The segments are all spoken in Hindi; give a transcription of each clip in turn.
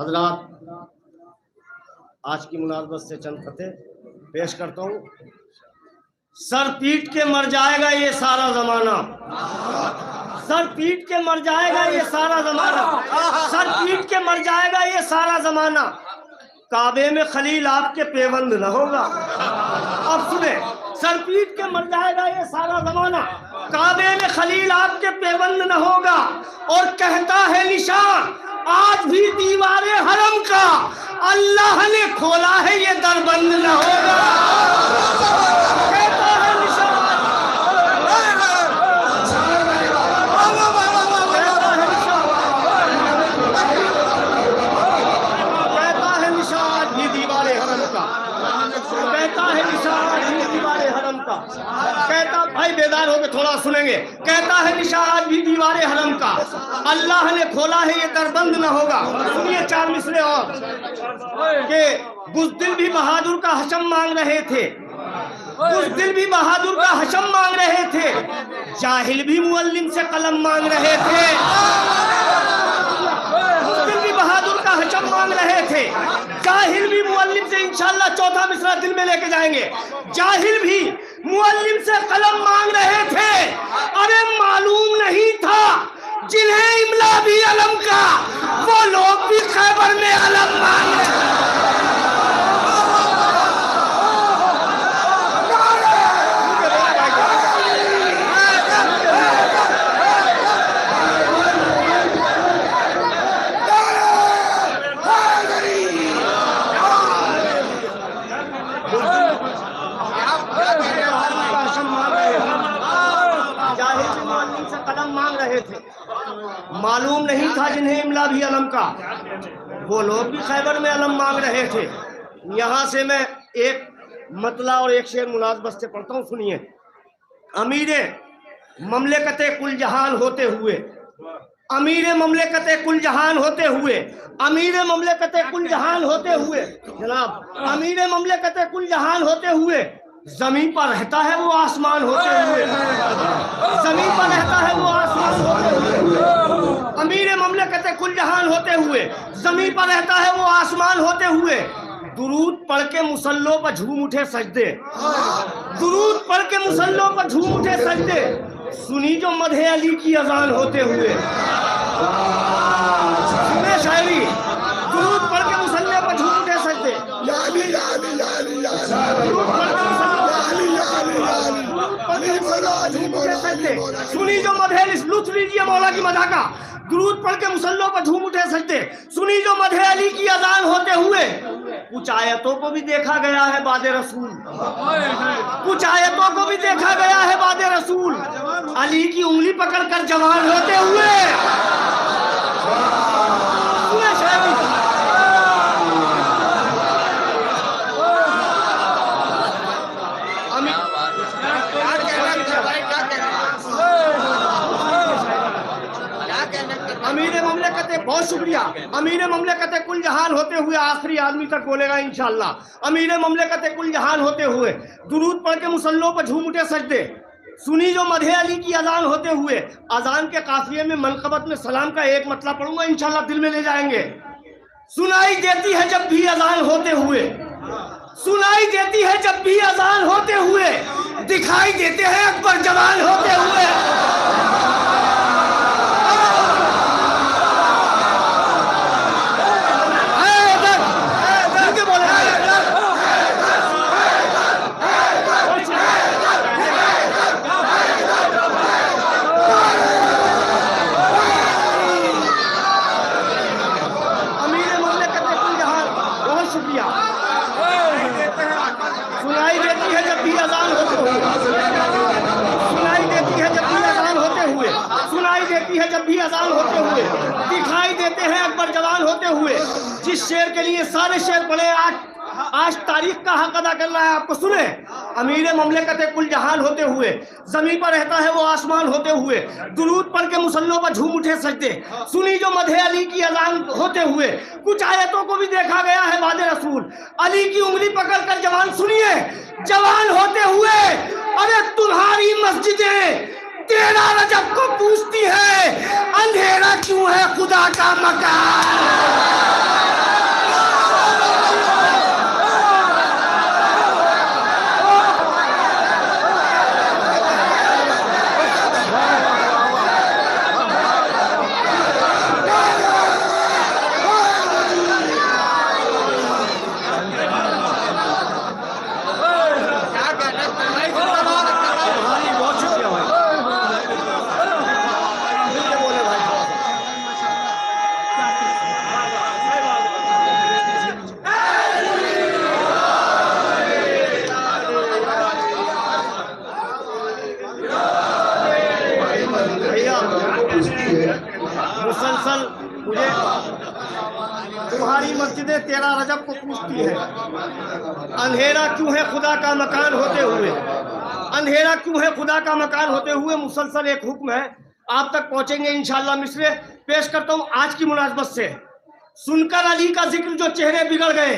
हजरात, आज की मुनासबत से चंद फतेह पेश करता हूँ। सर पीट के मर जाएगा ये सारा जमाना, सर पीट के मर जाएगा ये सारा जमाना, सर पीट के मर जाएगा ये सारा जमाना। काबे में खलील आपके पेबंद न होगा। अब सुने, सर पीट के मर जाएगा ये सारा जमाना, काबे में खलील आपके पेबंद न होगा। और कहता है निशान आज भी दीवारे हरम का, अल्लाह ने खोला है ये दर बंद न होगा। कहता है निशान, कहता है निशान भी दीवारे हरम का, कहता है निशान भी दीवारे हरम का। कहता, भाई बेदार होके थोड़ा सुनेंगे। कहता है निशान भी दीवारे हरम का, अल्लाह ने खोला है ये दरबंद न होगा। सुनिए चार मिसरे और के बुज़दिल भी बहादुर का हशम मांग रहे थे, बुज़दिल भी बहादुर का हशम मांग रहे थे, जाहिल भी मुअल्लिम से कलम मांग रहे थे। बुज़दिल भी बहादुर का हशम मांग रहे थे, जाहिल भी मुअल्लिम से, इंशाअल्लाह चौथा मिसरा दिल में लेके जाएंगे। जाहिल भी मुअल्लिम से कलम मांग रहे थे, अरे मालूम नहीं था जिन्हें इमला भी अलम का, वो लोग भी खैबर में अलम मांग रहे थे। मालूम नहीं था जिन्हें इमला भी अलम का, वो लोग भी खैबर में अलम मांग रहे थे। यहाँ से मैं एक मतला और एक शेर मुनासबत से पढ़ता हूँ, सुनिए। अमीरे ममलकते कुल जहान होते हुए, अमीरे ममलकते कुल जहान होते हुए, अमीरे ममलकते कुल जहान होते हुए, जनाब अमीरे ममलकते कुल जहान होते हुए, जमीन पर रहता है वो आसमान होते हुए, जमीन पर रहता है वो आसमान होते हुए। अमीर ममलकत कुल जहान होते हुए, जमीन पर रहता है वो आसमान होते हुए। दुरूद पढ़ के मुसल्लों पर झूम उठे सजदे, दुरूद पढ़ के मुसल्लों पर झूम उठे सजदे, सुनी जो मधे अली की अजान होते हुए। सुने शायरी, दुरूद पढ़ के मुसल्ले पर झूम उठे सजदे, सुनी जो मधे, लुत्फ लीजिए मौला की मदा का। दुरूद पढ़ के मुसल्लों पर झूम उठे सजदे, सुनी जो मधे अली की अजान होते हुए। कुछ आयतों को भी देखा गया है बादे रसूल, कुछ आयतों को भी देखा गया है बादे रसूल, अली की उंगली पकड़कर जवान होते हुए। अमीर ममलकत, बहुत शुक्रिया। अमीर ममलकत कुल जहान होते हुए, आखिरी आदमी तक बोलेगा इंशाअल्लाह। अमीर ममलकत कुल जहान होते हुए, दुरूद पढ़ के मुसल्लों पर झूम उठे सजदे, सुनी जो मधे अली की अजान होते हुए। अजान के काफिये में मनकबत में सलाम का एक मतलब पढ़ूंगा, इंशाअल्लाह दिल में ले जाएंगे। सुनाई देती है जब भी अजान होते हुए, सुनाई देती है जब भी अजान होते हुए, दिखाई देते हैं अकबर जवान होते हुए। सुनाई देती है जब भी अजान होते हुए, सुनाई देती है जब भी अजान होते हुए, सुनाई देती है जब भी अजान होते हुए, दिखाई देते हैं अकबर जवान होते हुए। जिस शेर के लिए सारे शेर पढ़े, आज तारीख का हक अदा कर रहा है आपको। सुने, अमीर ममलकत कुल जहान होते हुए, जमीन पर रहता है वो आसमान होते हुए, दुरूद पढ़ के मुसल्लों पर झूम उठे सजदे, सुनी जो मधे अली की अजान होते हुए। कुछ आयतों को भी देखा गया है बादे रसूल, अली की उंगली पकड़कर जवान, सुनिए जवान होते हुए। अरे तुम्हारी मस्जिदें तेरा रजब को पूछती है, अंधेरा क्यों है खुदा का मकान। शेरा रजब को पूछती है, अंधेरा क्यों है खुदा का मकान होते हुए, अंधेरा क्यों है खुदा का मकान होते हुए। मुसलसल एक हुक्म है, आप तक पहुंचेंगे इंशाअल्लाह। मिसरे पेश करता हूं आज की मुनासबत से। सुनकर अली का जिक्र जो चेहरे बिगड़ गए,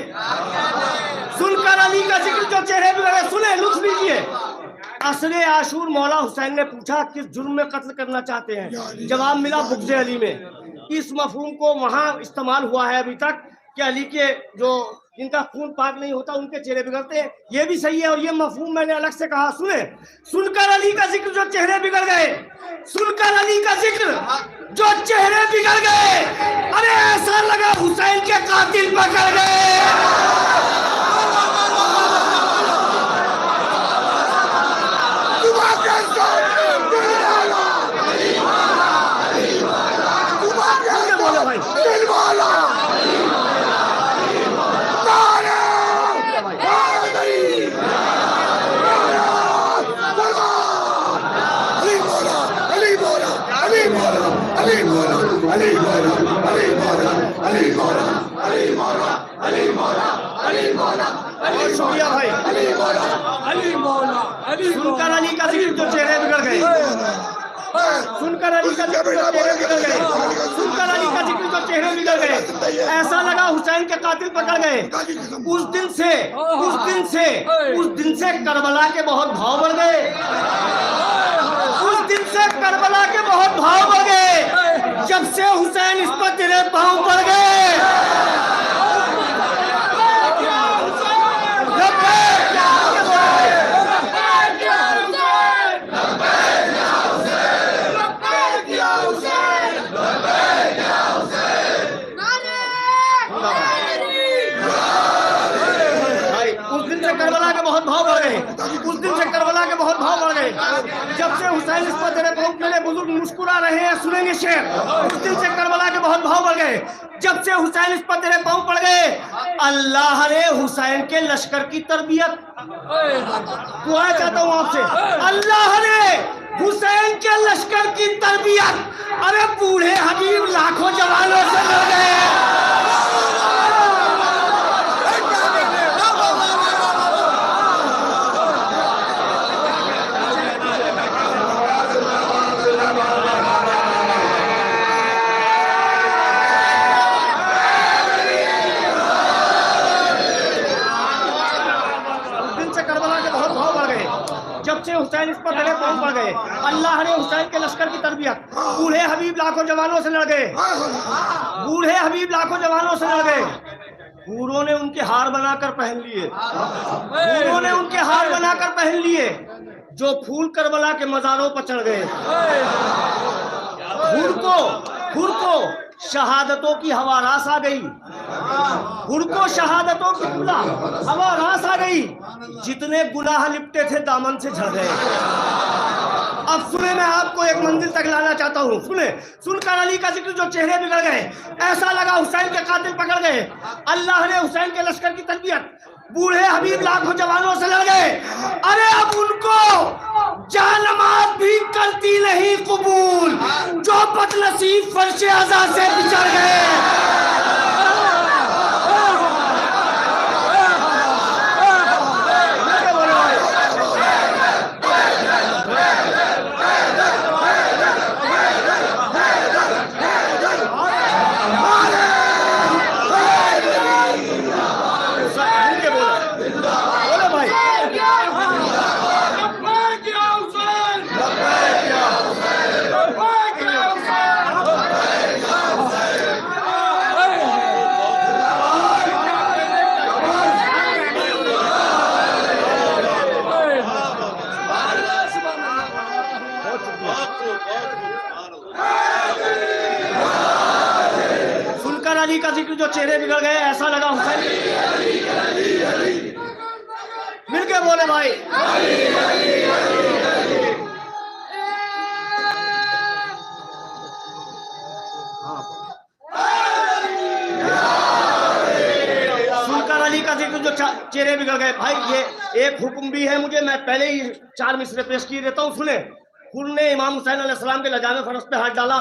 सुनकर अली का जिक्र जो चेहरे बिगड़ गए। सुने, लुत्फ लीजिए। असरे आशूर मौला हुसैन ने पूछा किस जुर्म में कत्ल करना चाहते हैं। जवाब मिला बुग़्ज़े अली में। इस मफहूम को वहां इस्तेमाल हुआ है अभी तक कि अली के जो जिनका खून पाक नहीं होता उनके चेहरे बिगड़ते हैं। ये भी सही है और ये मफहूम मैंने अलग से कहा। सुने, सुनकर अली का जिक्र जो चेहरे बिगड़ गए, सुनकर अली का जिक्र जो चेहरे बिगड़ गए। अरे ऐसा लगा हुसैन के कातिल पकड़ गए। शुक्रिया भाई। सुनकर अली का जिक्र जो चेहरे बिगड़ गए, सुनकर अली का जिक्र जो चेहरे बिगड़ गए, सुनकर अली का जिक्र जो चेहरे बिगड़ गए। ऐसा लगा हुसैन के कातिल पकड़ गए। उस दिन से करबला के बहुत भाव बढ़ गए। उस दिन से करबला के बहुत भाव बढ़ गए जब से हुसैन इस पर तेरे पांव पड़ गए। उस दिन से करबला के बहुत भाव बढ़ गए जब से हुसैन इस पर तेरे पांव मेरे बुजुर्ग मुस्कुरा रहे हैं, सुनेंगे शेर। उस दिन से करबला के बहुत भाव बढ़ गए जब से हुसैन इस पर तेरे पांव पड़ गए। अल्लाह ने हुसैन के लश्कर की तरबियत, दुआ चाहता हूं आपसे, अल्लाह ने हुसैन के लश्कर की तरबियत। अरे बूढ़े हबीब लाखों जवानों से लड़ गए। हुसैन इस पर गले पांव पड़ गए। अल्लाह ने हुसैन के लश्कर की तरबियत। बूढ़े हबीब लाखों जवानों से लड़ गए, बूढ़े हबीब लाखों जवानों से लड़ गए। बूढ़ों ने उनके हार बनाकर पहन लिए, बूढ़ों ने उनके हार बनाकर पहन लिए जो फूल करबला के मज़ारों पर चढ़ गए। हुर को शहादतों की हवा रास आ गई, हुर को शहादतों की हवा रास आ गई। जितने गुनाह लिपटे थे दामन से झड़ गए। अब सुने, मैं आपको एक मंजिल तक लाना चाहता हूँ। सुने, सुनकर अली का जिक्र जो चेहरे बिगड़ गए। ऐसा लगा हुसैन के कातिल पकड़ गए। अल्लाह ने हुसैन के लश्कर की तरबियत। बूढ़े हबीब लाखों जवानों से लड़ गए। अरे अब उनको जानमात भी करती नहीं कबूल जो बदनसीब फर्शे अज़ा से बिछड़ गए। सुनकर अली का जिक्र जो चेहरे बिगड़ गए। ऐसा लगा हुसैन मिल के बोले भाई। सुनकर अली का जिक्र जो चेहरे बिगड़ गए। भाई ये एक हुक्म भी है मुझे, मैं पहले ही 4 मिसरे पेश किए देता हूँ। सुने, हुर ने इमाम हुसैन अलैहिस्सलाम के लजामे फरस पे हाथ डाला।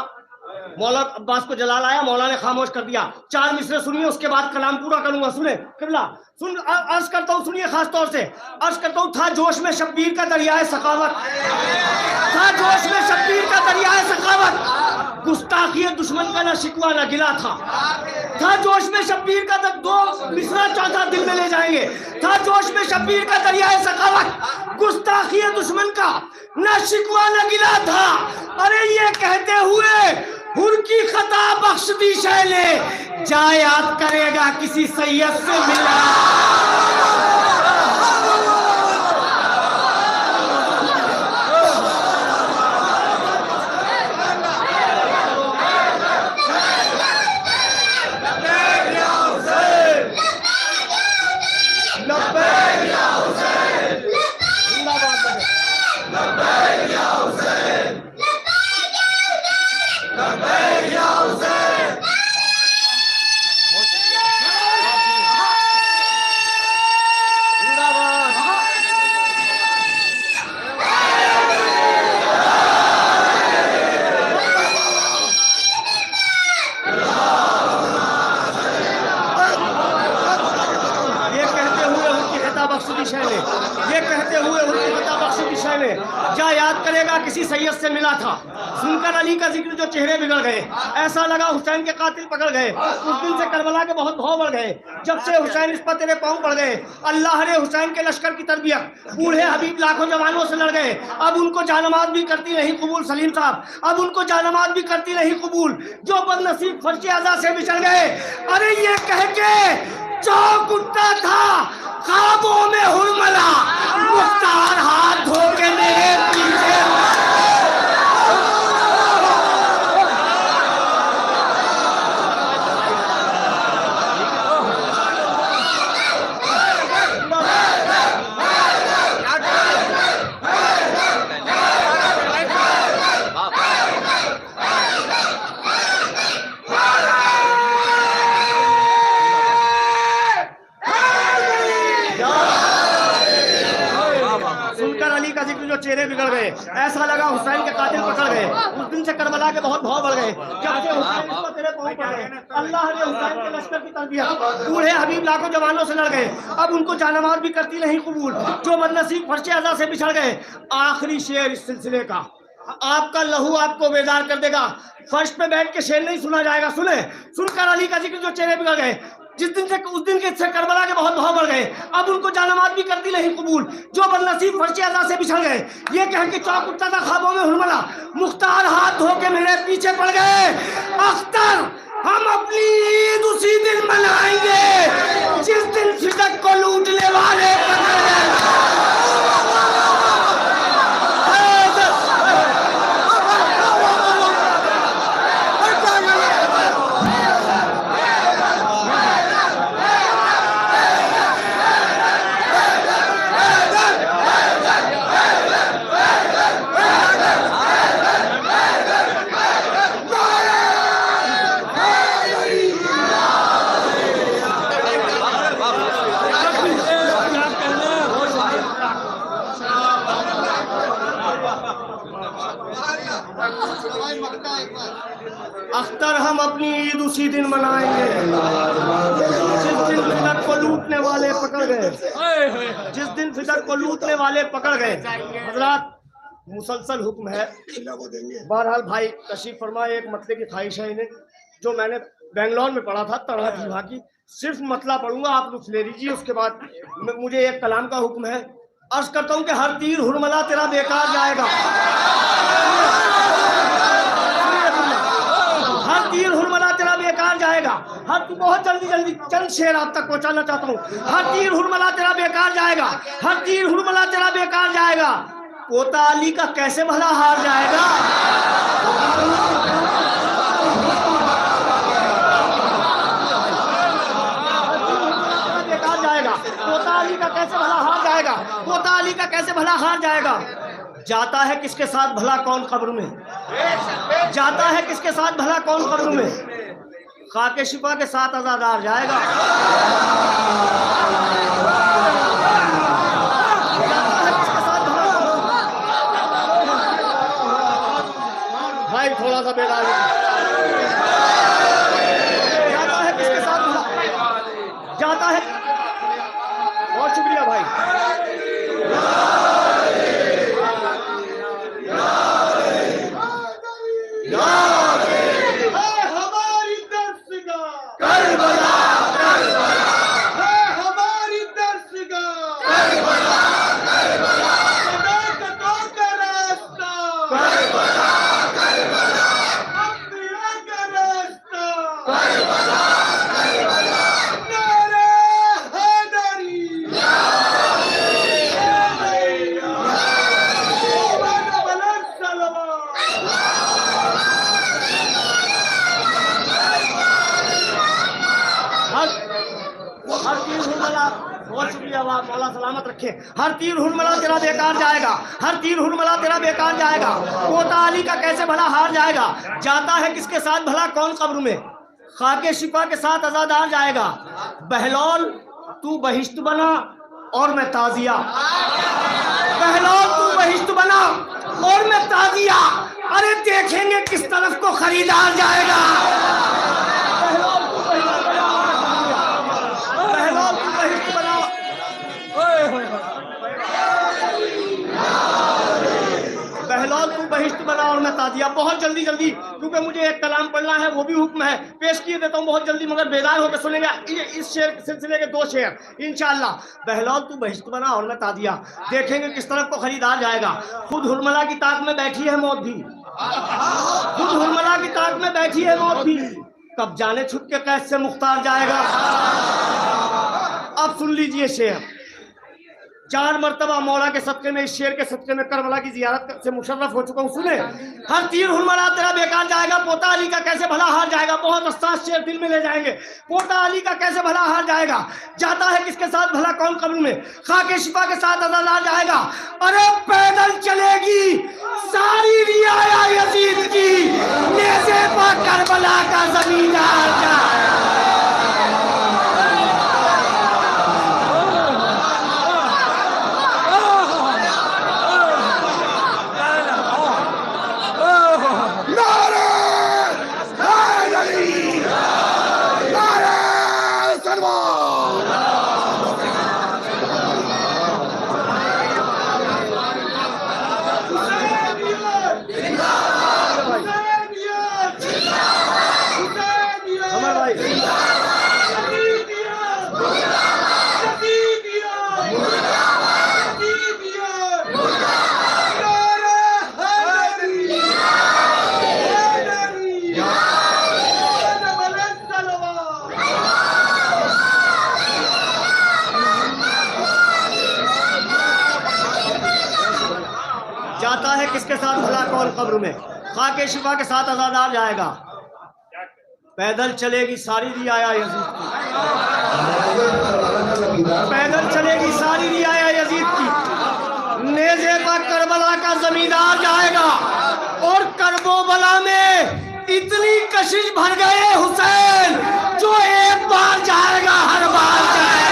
मौला अब्बास को जलाल आया, मौला ने खामोश कर दिया। 4 मिसरे सुनिए, उसके बाद कलाम पूरा करूंगा। सुने किबला, सुन अर्ज करता हूँ, सुनिए खास तौर से अर्ज करता हूँ। था जोश में शब्बीर का दरियाए सखावत, था जोश में शब्बीर का दरियाए सखावत, गुस्ताखी दुश्मन का ना शिकवा ना गिला था जोश में शब्बीर का 2 मिसरा चौथा दिल में ले जाएंगे। था जोश में शब्बीर का दरियाए सखावत, गुस्ताखी दुश्मन का ना शिकवा ना गिला था। अरे ये कहते हुए हुर की खता बख्श दी शैले, जा याद करेगा किसी सैयद से मिला। ये कहते हुए उनकी खता बख्शी की शय ने, जा याद करेगा किसी सैयद से मिला था। सुनकर अली का जिक्र जो चेहरे बिगड़ गए, ऐसा लगा हुसैन के कातिल पकड़ गए। उस दिन से करबला के बहुत भाव बढ़ गए, जब से हुसैन इस पर तेरे पांव पड़ गए। अल्लाह ने हुसैन के लश्कर की तरबियत, बूढ़े हबीब लाखों जवानों से लड़ गए। अब उनको जानमाज भी करती नहीं कबूल सलीम साहब, अब उनको जानमाज भी करती नहीं कबूल, जो बदनसीब फर्श आज़ा से बिछड़ गए। अरे ये कह के चौक उठता था ख्वाबों में हुरमला, मुख्तार हाथ धो के मेरे पीछे। चेहरे बिगड़ गए, ऐसा लगा हुसैन के कातिल पकड़ गए। उस दिन से करबला के बहुत भाव बढ़ गए, जब से हुसैन को तेरे पांव पड़ गए। अल्लाह ने हुसैन के लश्कर की तरबियत, बूढ़े हबीब लाखों जवानों से लड़ गए। अब उनको जानमाज भी करती नहीं कबूल, जो बदनसीब फर्श आज़ा से बिछड़ गए। आखिरी शेर इस सिलसिले का, आपका लहू आपको बेदार कर देगा। फर्श पे बैठ के शेर नहीं सुना जाएगा। सुने, सुनकर अली का जिक्र जो चेहरे बिगड़ गए, जिस दिन से उस दिन के करबला के बहुत भाव बढ़ गए। अब उनको जानमाज भी करती नहीं कबूल, जो बदनसीब फर्श आज़ा से बिछड़ गए। ये कह के चौक उठता था ख्वाबों में हुरमला, मुख्तार हाथ धो के मेरे पीछे पड़ गए। अख्तर हम अपनी ईद उसी दिन मनाएंगे जिस दिन फिदक को लूटने वाले अख्तर हम अपनी ईद उसी दिन मनाएंगे जिस दिन फिदक को लूटने वाले पकड़ गए, जिस दिन फिदक को लूटने वाले पकड़ गए। हजरात, मुसलसल हुक्म है। बहरहाल भाई तशरीफ फरमाए, एक मतले की ख्वाहिश है इन्हें, जो मैंने बेंगलोर में पढ़ा था तरह जीवा की, सिर्फ मतला पढ़ूंगा, आप लुत्फ ले लीजिए। उसके बाद मुझे एक कलाम का हुक्म है। अर्ज करता हूँ कि हर तीर हुरमला तेरा बेकार जाएगा, हर तीर हुरमला तेरा बेकार जाएगा। हर बहुत जल्दी चंद शेर आप तक पहुंचाना चाहता हूँ। हर तीर हुरमला तेरा बेकार जाएगा, हर तीर हुरमला तेरा बेकार जाएगा। पोता अली का कैसे भला हार जाएगा। बेकार जाएगा, पोता अली का कैसे भला हार जाएगा, पोता अली का कैसे भला हार जाएगा। जाता है किसके साथ भला कौन कब्र में, जाता है किसके साथ भला कौन कब्र में। खाके शिफा के साथ आजादार जाएगा। भाई थोड़ा सा बेदार बहुत शुक्रिया भाई। हमारी दर्शगा करबला करबला हमारी दर्शगा करबला करबला सदाकतों का रास्ता करबला करबला अंबिया का रास्ता करबला करबला नारे हैदरी हर तीर हुरमला, बहुत शुक्रिया वाह, मौला सलामत रखे। हर तीर हुरमला तेरा बेकार जाएगा, हर तीर हुरमला तेरा बेकार जाएगा। पोता अली का कैसे भला हार जाएगा, जाता है किसके साथ भला कौन कब्र में, खाके शिफा के साथ अजादार जाएगा। बहलौल तू बहिश्त बना और मैं ताजिया, बहलौल तू बहिश्त बना और मैं ताजिया। अरे देखेंगे किस तरफ को खरीदार जाएगा। बहलौल तू बहिश्त बना, बहलौल तू बहिश्त बना। बहलौल तू बहिश्त बना और मैं ताजिया। बहुत जल्दी जल्दी, क्योंकि मुझे एक कलाम पढ़ना है, वो भी हुक्म है, पेश किए देता हूँ बहुत जल्दी, मगर बेदार होकर सुनेगा इस शेर सिलसिले के 2 शेर इंशाअल्लाह। बहलौल तू बहिश्त बना और मैं ताजिया, देखेंगे किस तरफ को खरीदार जाएगा। खुद हुरमला की ताक में बैठी है मौत भी, खुद हुरमला की ताक में बैठी है मौत भी, कब जाने छुप के कैद से मुख्तार जाएगा। अब सुन लीजिए शेर। 4 मरतबा मौला के सदक़े में, इस शेर के सदक़े में करबला की जियारत से मुशर्रफ हो चुका हूँ। सुने, हर तीर हुरमला तेरा बेकार जाएगा, पोता अली का कैसे भला हार जाएगा। बहुत हसास शेर दिल में ले जाएंगे। पोता अली का कैसे भला हार जाएगा, जाता है किसके साथ भला कौन कब्र में, खाके शिफा के साथ अज़ादार जाएगा। अरे पैदल चलेगी सारी रियाया यजीद की, नेज़े पर करबला का ज़मींदार जाएगा। जाता है किसके साथ भला कौन कब्र में, खाके शिफा के साथ अज़ादार जाएगा। पैदल चलेगी सारी रियाया यजीद की, पैदल चलेगी सारी रियाया यजीद की, नेज़े पर करबला का जमींदार जाएगा। और करबला में इतनी कशिश भर गए हुसैन, जो एक बार जाएगा हर बार जाएगा।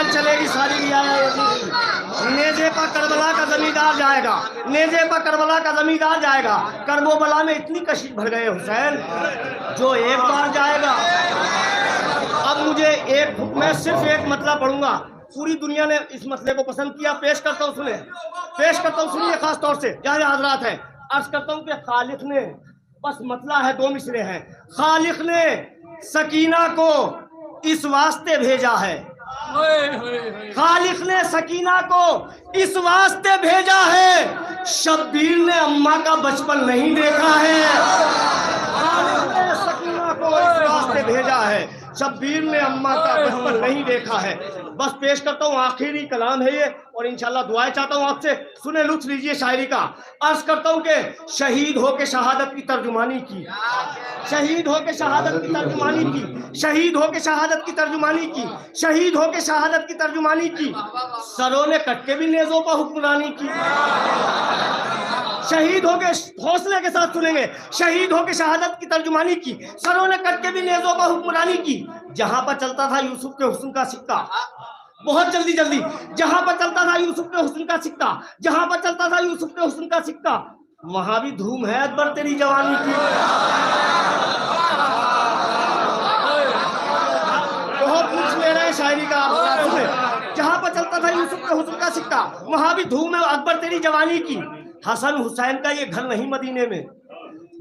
चलेगी सारी रियाया यजीद, नेज़े पर करबला का जमींदार जाएगा, नेज़े पर करबला का जमींदार जाएगा। करबला में इतनी कशिश भर गए हुसैन, जो एक बार जाएगा। अब मुझे एक मैं सिर्फ एक मतला पढ़ूंगा, पूरी दुनिया ने इस मसले को पसंद किया। पेश करता हूँ, सुने, पेश करता हूँ, सुनिए खास तौर से जहाँ हजरात है। अर्ज करता हूँ कि खालिक ने, बस मतला है 2 मिसरे हैं। खालिक ने सकीना को इस वास्ते भेजा है, खालिक ने सकीना को इस वास्ते भेजा है, शब्बीर ने अम्मा का बचपन नहीं देखा है। खालिक ने सकीना को इस वास्ते भेजा है, शब्बीर ने अम्मा का बचपन नहीं देखा है। बस पेश करता हूँ, आखिरी कलाम है ये, और इंशाल्लाह दुआएं चाहता हूँ आपसे, सुने लुत्फ लीजिए शायरी का। अर्ज करता हूँ कि शहीद हो के शहादत की तर्जुमानी की, शहीद हो के शहादत की तर्जुमानी की, शहीद हो के शहादत की तर्जुमानी की, शहीद हो के शहादत की तर्जुमानी की, सरों ने कट के भी नेज़ों पर हुक्मरानी की। शहीद हो के, हौसले के साथ सुनेंगे, शहीद हो के शहादत की तर्जुमानी की, सरों ने कट के भी नेज़ों पर हुक्मरानी की। जहां पर चलता था यूसुफ के हुस्न का सिक्का, बहुत जल्दी जल्दी, जहां पर चलता था यूसुफ के हुस्न का सिक्का, जहां पर चलता था यूसुफ के हुस्न का सिक्का, वहां भी धूम है अकबर तेरी जवानी की। बहुत कुछ ले रहे हैं शायरी का, जहां पर चलता था यूसुफ के हुस्न का सिक्का, वहां भी धूम है अकबर तेरी जवानी की। हसन हुसैन का ये घर नहीं मदीने में,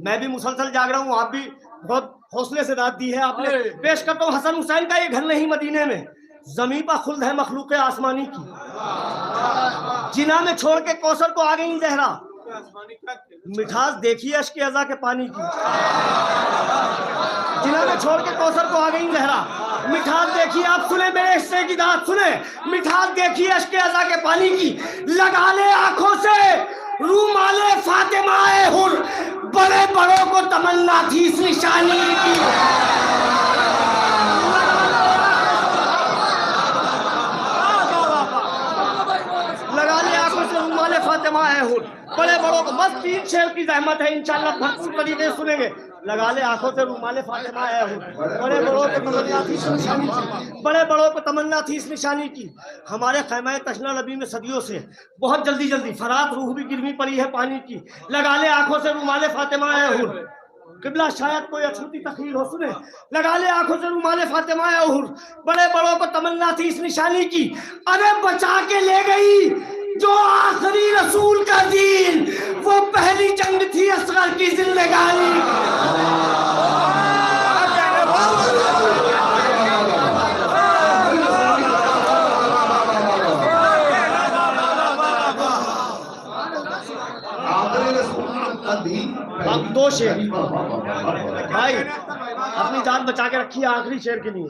मैं भी मुसलसल जाग रहा हूँ, आप भी बहुत हौसले से दाद दी है आपने। पेश करता हूँ, हसन हुसैन का ये घर नहीं मदीने में, जमीन पर खुल्द है मखलूक आसमानी की। जिना में छोड़ के कौसर को आ गई जहरा, मिठास देखिए अश्क अज़ा के पानी की। जिना में छोड़ के कौसर को आ गई जहरा, मिठास देखिए, आप सुने मेरे हिस्से की दाद सुने, मिठास देखिए अश्क अज़ा के पानी की। लगा ले आंखों से रूमाले फातिमाए हुर, बड़े बड़ों को तमन्ना थी इस निशानी की। लगा ले आंखों से रूमाले फातिमाए हुर, बड़े बड़ों को, बस 3 शेर की जहमत है, इंशाल्लाह भरपूर तरीके से सुनेंगे। लगा ले आंखों से रूमाले फातिमाए हुर, बड़े बड़ों को तमन्ना थी इस निशानी की, बड़े बड़ों को तमन्ना थी इस निशानी की। हमारे खैमा तशना नबी में सदियों से बहुत जल्दी जल्दी फरात रूह भी गिरवी पड़ी है पानी की। लगा ले आंखों से रूमाले फातिमाए हुर, किबला शायद कोई अछूती तखरीर हो सुने। लगा ले आंखों से रूमाले फातिमाए हुर, बड़े बड़ों को तमन्ना थी इस निशानी की। अरे बचा के ले गई जो आखिरी रसूल का दीन, वो पहली जंग थी असगर की जिंदगानी। अब 2 शेर भाई, अपनी जान बचा के रखिए आखिरी शेर के लिए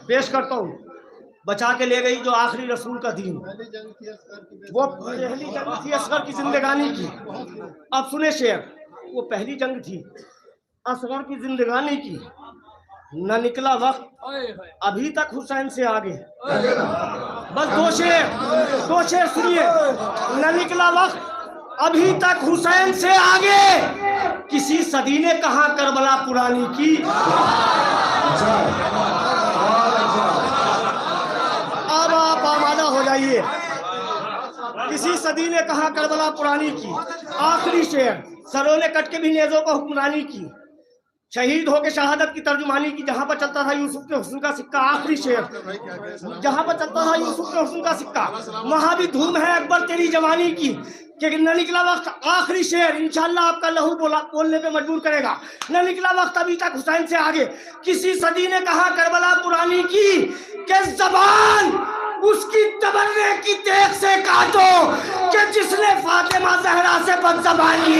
पेश करता हूँ। बचा के ले गई जो आखिरी रसूल का दीन, वो पहली जंग थी असगर की जिंदगानी की। अब सुने शेर, वो पहली जंग थी असगर की जिंदगानी की, न निकला वक्त अभी तक हुसैन से आगे। बस 2 शेर सुनिए। न निकला वक्त अभी तक हुसैन से आगे, किसी सदी ने कहा करबला पुरानी की। अब आप आमादा हो जाइए, किसी सदी ने कहा करबला पुरानी की। आखिरी शेर, सरों ने कट के भी नेज़ों को हुक्मरानी की, शहीद होके शहादत की तर्जुमानी की। जहां पर चलता था यूसुफ के हुस्न का सिक्का, आखिरी शेर, जहां पर चलता था यूसुफ के हुस्न का सिक्का, वहां भी धूम है अकबर तेरी जवानी की। कि न निकला वक्त, आखिरी शेर इंशाल्लाह आपका लहू बोलने पे मजबूर करेगा। न निकला वक्त अभी तक हुसैन से आगे, किसी सदी ने कहा करबला पुरानी की, कि जबान उसकी तबर्रे की तेग से काटो, कि जिसने फातिमा ज़हरा से बदज़बानी